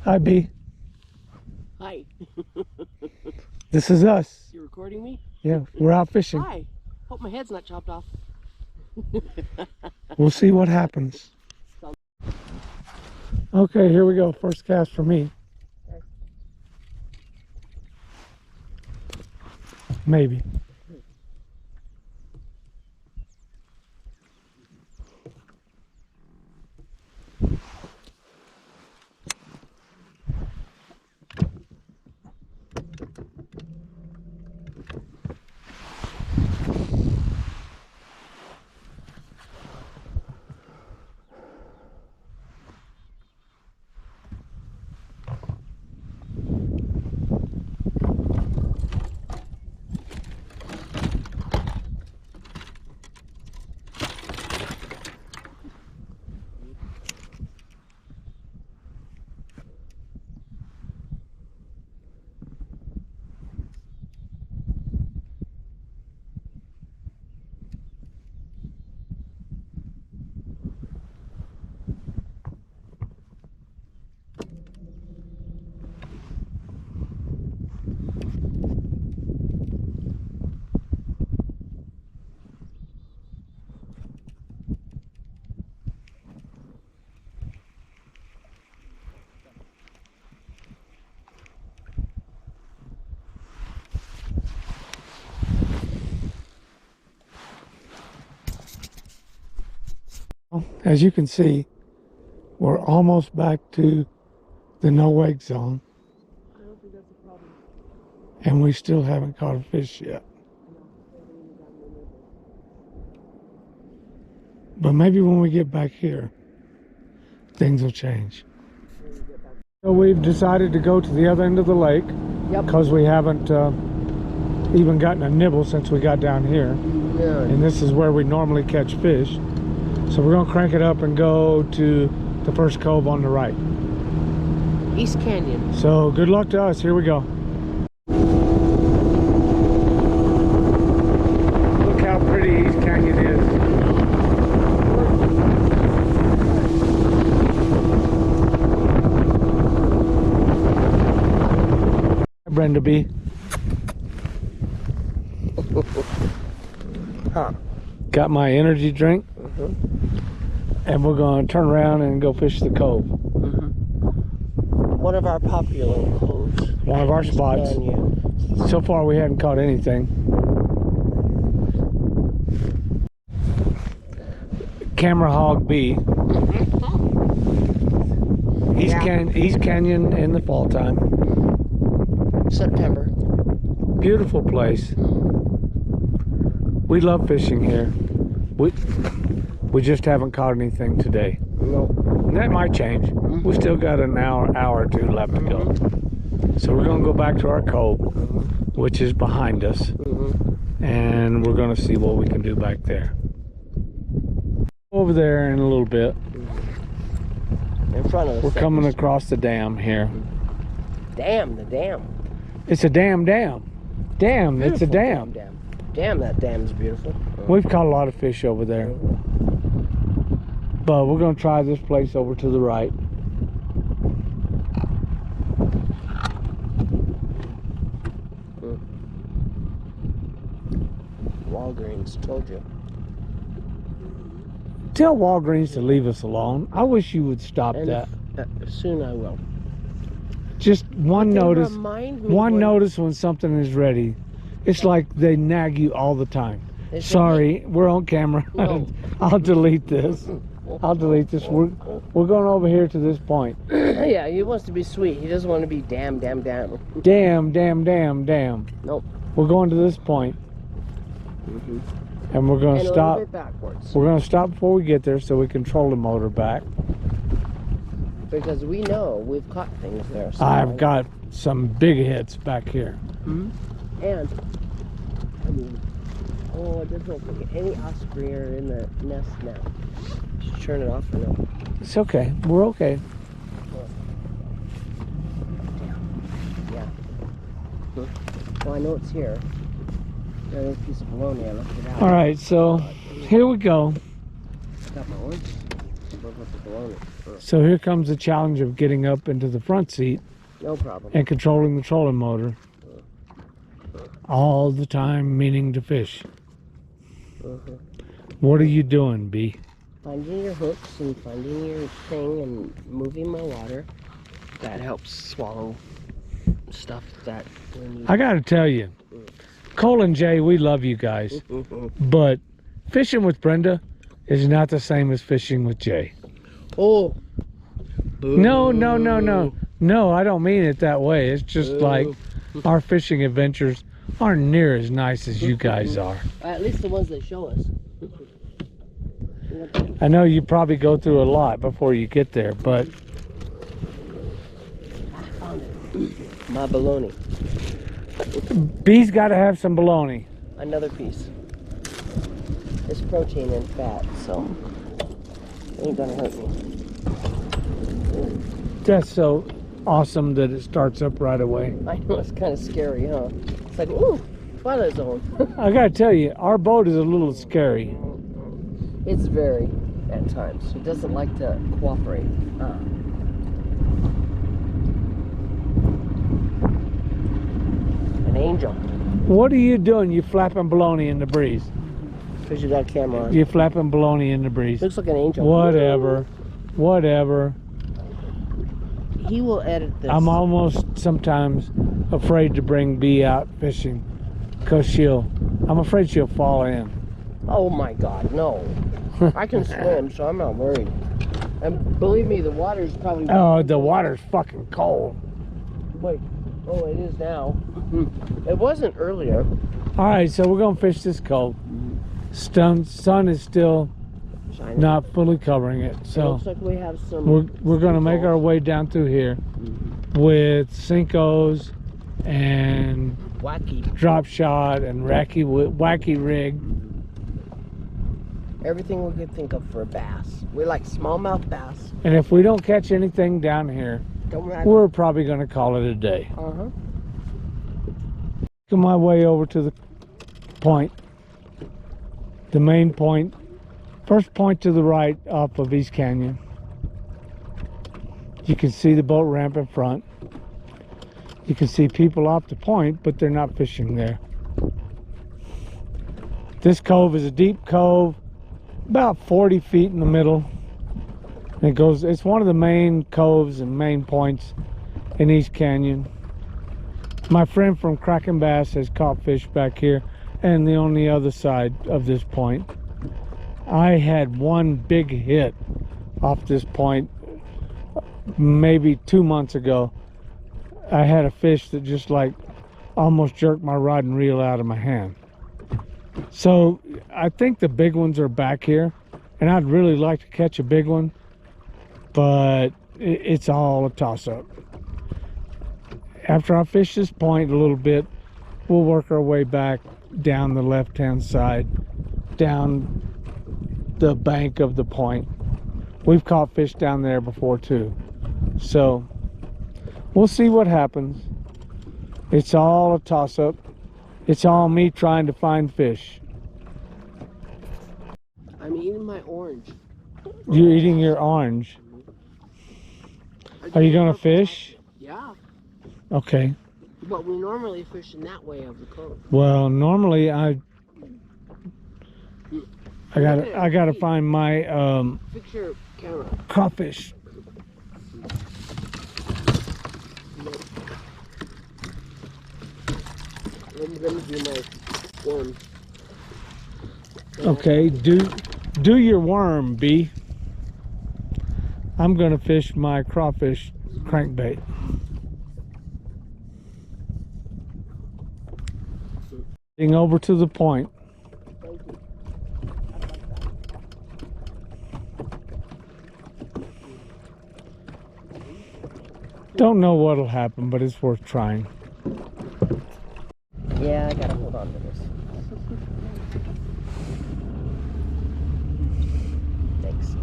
Hi, B. Hi. This is us. You recording me? Yeah, we're out fishing. Hi. Hope my head's not chopped off. We'll see what happens. Okay, here we go. First cast for me. Maybe. As you can see, we're almost back to the no wake zone. I don't think that's a problem. And we still haven't caught a fish yet. But maybe when we get back here, things will change. So we've decided to go to the other end of the lake. Yep. Because we haven't even gotten a nibble since we got down here. Yeah. And this is where we normally catch fish. So we're going to crank it up and go to the first cove on the right. East Canyon. So good luck to us. Here we go. Look how pretty East Canyon is. Brenda B. Huh. Got my energy drink. And we're going to turn around and go fish the cove. One of our popular coves. One of our spots. Canyon. So far we hadn't caught anything. Camera Hog B. East Canyon in the fall time. September. Beautiful place. We love fishing here. We just haven't caught anything today. No. That might change. We still got an hour or two left to go. So we're going to go back to our cove, which is behind us. And we're going to see what we can do back there. Over there in a little bit. In front of us. We're coming across the dam here. Dam, the dam. It's a dam. Damn, it's a Beautiful dam. Damn, that dam's beautiful. We've caught a lot of fish over there. But we're going to try this place over to the right. Walgreens, told you. Tell Walgreens to leave us alone. I wish you would stop And that. Soon I will. Just one But they notice. remind me One when- notice when something is ready. It's like they nag you all the time. They say, Sorry, we're on camera. No. I'll delete this. I'll delete this. We're going over here to this point. Yeah, he wants to be sweet. He doesn't want to be damn. Damn. Nope. We're going to this point. And we're going And to a little stop. bit backwards. We're going to stop before we get there so we control the motor back. Because we know we've caught things there. So I've got some big hits back here. And, I mean, oh, it doesn't look like any osprey are in the nest now. Should turn it off or no? It's okay. We're okay. Yeah. Well, I know it's here. Got a piece of bologna. I left it out. All right, so here we go. Got my orange. So here comes the challenge of getting up into the front seat. No problem. And controlling the trolling motor. All the time meaning to fish. What are you doing, B? Finding your hooks and finding your thing and moving my water. That helps swallow stuff that we need. I gotta tell you, Cole and Jay, we love you guys. But fishing with Brenda is not the same as fishing with Jay. Oh. No. No, I don't mean it that way. It's just like our fishing adventures aren't near as nice as you guys are. At least the ones they show us. I know you probably go through a lot before you get there, but... I found it. My bologna. B's got to have some bologna. Another piece. It's protein and fat, so it ain't gonna hurt me. That's so awesome that it starts up right away. I know, it's kind of scary, huh? It's like, ooh, Twilight Zone. I gotta tell you, our boat is a little scary. It's very, at times. It doesn't like to cooperate. An angel. What are you doing? You flapping bologna in the breeze. Because you got a camera on. You're flapping bologna in the breeze. Looks like an angel. Whatever. He will edit this. I'm almost sometimes afraid to bring B out fishing. Because I'm afraid she'll fall in. Oh my God, no. I can swim, so I'm not worried. And believe me, the water's probably... Oh, the water's fucking cold. Wait. Oh, it is now. It wasn't earlier. All right, so we're going to fish this cove. Sun is still Shining. not fully covering it. It So looks like we have some... we're going to make our way down through here with Cincos and wacky drop shot and wacky rig. Everything we could think of for a bass. We like smallmouth bass. And if we don't catch anything down here, Don't matter. we're probably going to call it a day. Uh-huh. Making my way over to the point, the main point, first point to the right off of East Canyon. You can see the boat ramp in front. You can see people off the point, but they're not fishing there. This cove is a deep cove, about 40 feet in the middle. And it's one of the main coves and main points in East Canyon. My friend from Kraken Bass has caught fish back here and on the other side of this point. I had one big hit off this point maybe 2 months ago. I had a fish that just like almost jerked my rod and reel out of my hand. So I think the big ones are back here, and I'd really like to catch a big one, but it's all a toss-up. After I fish this point a little bit, we'll work our way back down the left-hand side, down the bank of the point. We've caught fish down there before too, so we'll see what happens. It's all a toss-up. It's all me trying to find fish. I'm eating my orange. You're eating your orange. Are you gonna fish? Yeah. Okay. But we normally fish in that way of the cove. Well, normally I gotta find my Fix your camera. crawfish. I'm gonna do my worm. Okay, do your worm, B. I'm gonna fish my crawfish crankbait. Getting over to the point. Don't know what'll happen, but it's worth trying. Yeah, I gotta hold on to this. Thanks.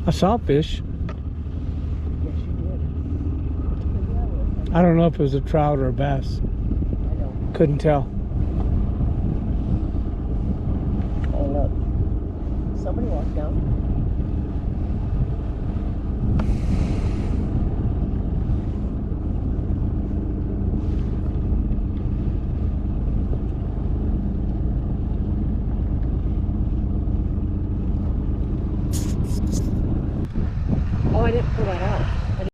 I saw fish. Yes, you did. I don't know if it was a trout or a bass. I know. Couldn't tell. somebody walk down? Oh, I didn't pull that out.